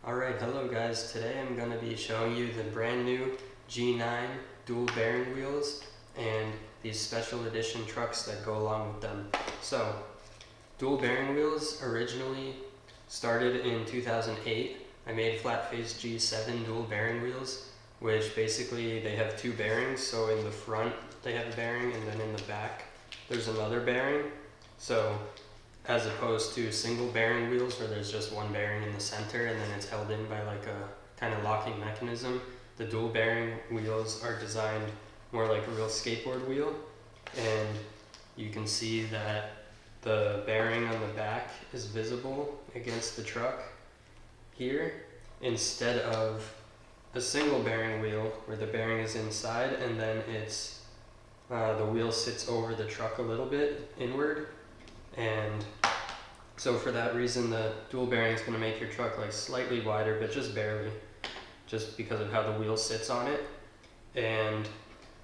Alright, hello guys. Today I'm going to be showing you the brand new G9 dual bearing wheels and these special edition trucks that go along with them. So, dual bearing wheels originally started in 2008. I made FlatFace G7 dual bearing wheels, which basically they have two bearings. So in the front they have a bearing, and then in the back there's another bearing. So as opposed to single bearing wheels where there's just one bearing in the center and then it's held in by like a kind of locking mechanism, the dual bearing wheels are designed more like a real skateboard wheel. And you can see that the bearing on the back is visible against the truck here, instead of a single bearing wheel where the bearing is inside and then it's the wheel sits over the truck a little bit inward. And so for that reason, the dual bearing is going to make your truck like slightly wider, but just barely, just because of how the wheel sits on it. And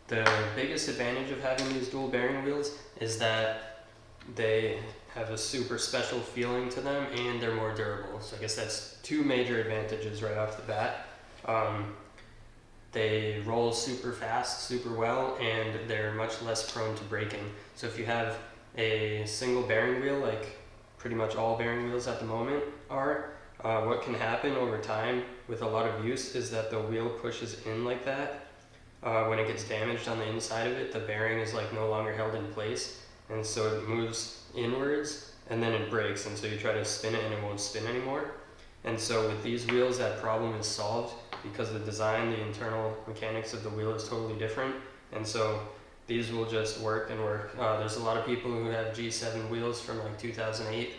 the biggest advantage of having these dual bearing wheels is that they have a super special feeling to them and they're more durable. So I guess that's two major advantages right off the bat. They roll super fast, super well, and they're much less prone to breaking. So if you have a single bearing wheel, like pretty much all bearing wheels at the moment are, what can happen over time with a lot of use is that the wheel pushes in like that. When it gets damaged on the inside of it, the bearing is like no longer held in place, and so it moves inwards and then it breaks, and so you try to spin it and it won't spin anymore. And so with these wheels, that problem is solved because the design, the internal mechanics of the wheel is totally different, and so these will just work and work. There's a lot of people who have G7 wheels from like 2008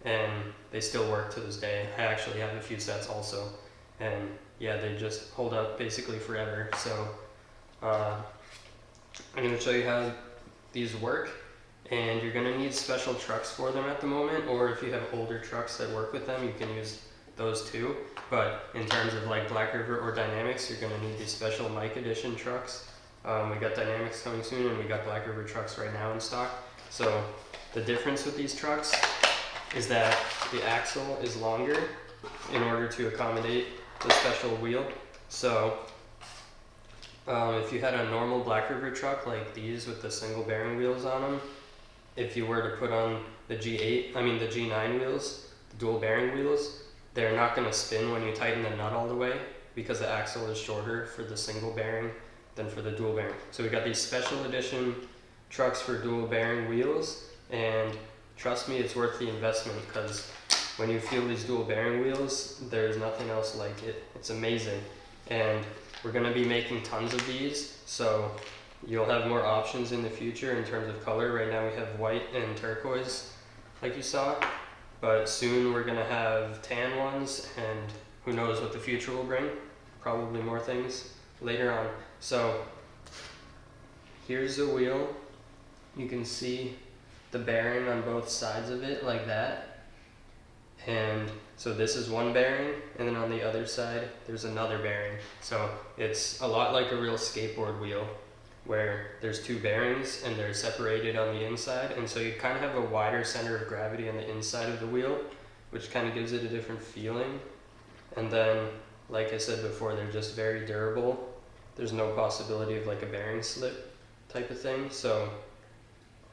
and they still work to this day. I actually have a few sets also, and yeah, they just hold up basically forever. So I'm going to show you how these work, and you're going to need special trucks for them at the moment, or if you have older trucks that work with them, you can use those too. But in terms of like Black River or Dynamics, you're going to need these special Mike Edition trucks. We got Dynamics coming soon, and we got Black River trucks right now in stock. So the difference with these trucks is that the axle is longer in order to accommodate the special wheel. So if you had a normal Black River truck like these with the single bearing wheels on them, if you were to put on the the G9 wheels, the dual bearing wheels, they're not going to spin when you tighten the nut all the way because the axle is shorter for the single bearing than for the dual bearing. So we got these special edition trucks for dual bearing wheels, and trust me, it's worth the investment, because when you feel these dual bearing wheels, there's nothing else like it. It's amazing. And we're going to be making tons of these, so you'll have more options in the future in terms of color. Right now we have white and turquoise like you saw, but soon we're going to have tan ones, and who knows what the future will bring. Probably more things later on. So here's the wheel. You can see the bearing on both sides of it like that. And so this is one bearing, and then on the other side there's another bearing. So it's a lot like a real skateboard wheel where there's two bearings and they're separated on the inside, and so you kind of have a wider center of gravity on the inside of the wheel, which kind of gives it a different feeling. And then, like I said before, they're just very durable. There's no possibility of like a bearing slip type of thing. So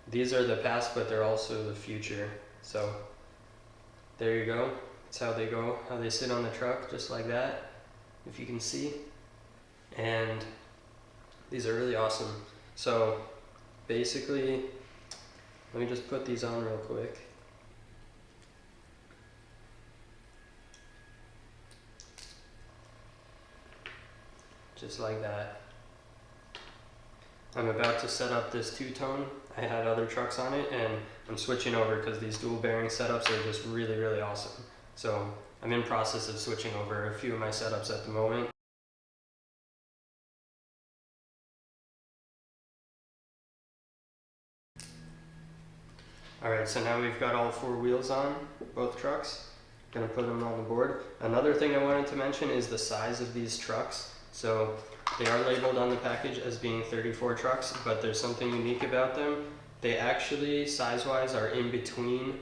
these are the past, but they're also the future. So there you go. That's how they go, how they sit on the truck, just like that, if you can see. And these are really awesome. So basically, let me just put these on real quick. Just like that. I'm about to set up this two-tone. I had other trucks on it, and I'm switching over because these dual bearing setups are just really, really awesome. So I'm in process of switching over a few of my setups at the moment. Alright, so now we've got all four wheels on both trucks. Gonna put them on the board. Another thing I wanted to mention is the size of these trucks. So they are labeled on the package as being 34 trucks, but there's something unique about them. They actually, size-wise, are in between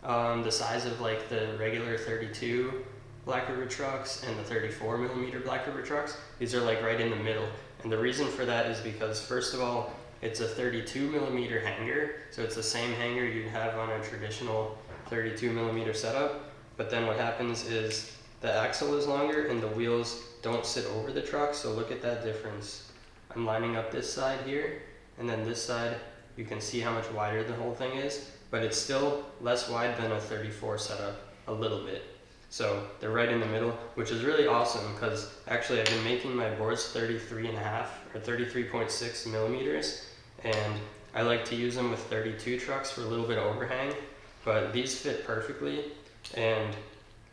the size of like the regular 32 Black River trucks and the 34 millimeter Black River trucks. These are like right in the middle. And the reason for that is because, first of all, it's a 32 millimeter hanger. So it's the same hanger you'd have on a traditional 32 millimeter setup. But then what happens is the axle is longer and the wheels don't sit over the truck. So look at that difference. I'm lining up this side here, and then this side, you can see how much wider the whole thing is, but it's still less wide than a 34 setup, a little bit. So they're right in the middle, which is really awesome because actually I've been making my boards 33.5 or 33.6 millimeters, and I like to use them with 32 trucks for a little bit of overhang, but these fit perfectly, and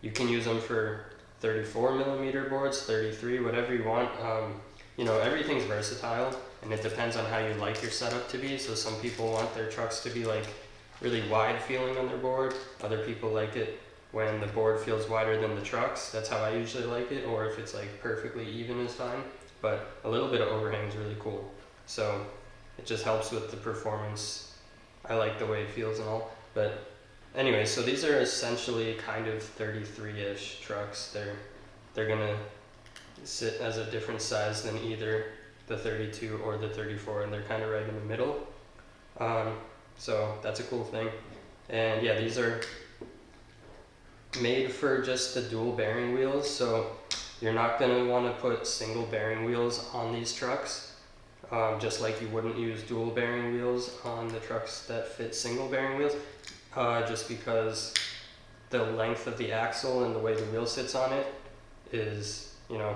you can use them for 34 millimeter boards, 33, whatever you want. You know, everything's versatile, and it depends on how you like your setup to be. So some people want their trucks to be like really wide feeling on their board. Other people like it when the board feels wider than the trucks. That's how I usually like it, or if it's like perfectly even is fine. But a little bit of overhang is really cool. So it just helps with the performance. I like the way it feels and all. But anyway, so these are essentially kind of 33-ish trucks. They're gonna sit as a different size than either the 32 or the 34, and they're kind of right in the middle. So that's a cool thing. And yeah, these are made for just the dual bearing wheels, so you're not going to want to put single bearing wheels on these trucks, just like you wouldn't use dual bearing wheels on the trucks that fit single bearing wheels, just because the length of the axle and the way the wheel sits on it is, you know,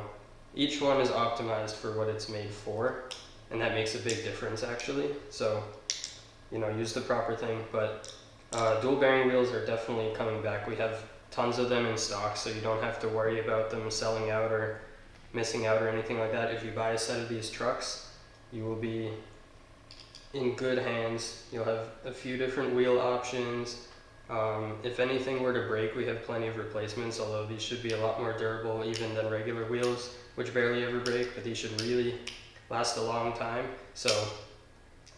each one is optimized for what it's made for, and that makes a big difference actually. So, you know, use the proper thing. But dual bearing wheels are definitely coming back. We have tons of them in stock, so you don't have to worry about them selling out or missing out or anything like that. If you buy a set of these trucks, you will be in good hands. You'll have a few different wheel options. If anything were to break, we have plenty of replacements, although these should be a lot more durable even than regular wheels, which barely ever break, but these should really last a long time. So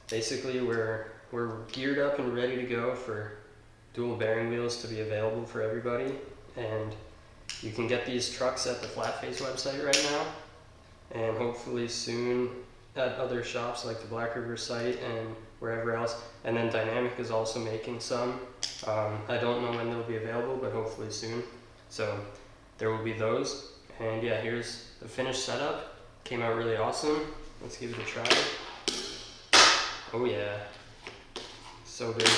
basically we're geared up and ready to go for dual bearing wheels to be available for everybody, and you can get these trucks at the FlatFace website right now, and hopefully soon at other shops like the Black River site and wherever else. And then Dynamic is also making some. I don't know when they'll be available, but hopefully soon. So there will be those. And yeah, here's the finished setup. Came out really awesome. Let's give it a try. Oh yeah, so good.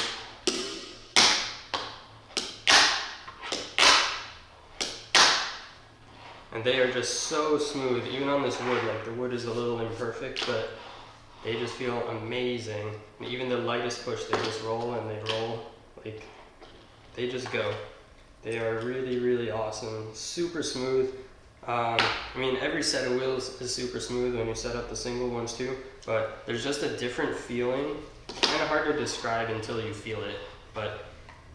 And they are just so smooth, even on this wood. Like, the wood is a little imperfect, but they just feel amazing. And even the lightest push, they just roll and they roll. Like, they just go. They are really, really awesome. Super smooth. I mean, every set of wheels is super smooth when you set up the single ones too, but there's just a different feeling. Kind of hard to describe until you feel it, but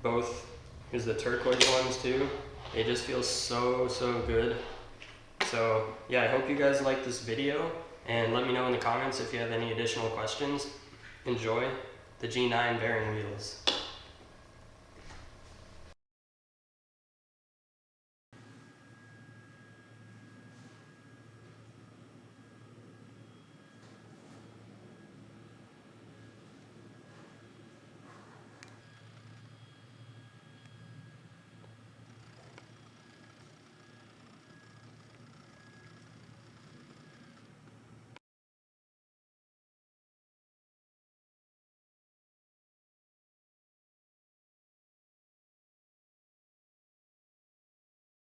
both, here's the turquoise ones too. They just feel so, so good. So yeah, I hope you guys like this video, and let me know in the comments if you have any additional questions. Enjoy the G9 bearing wheels.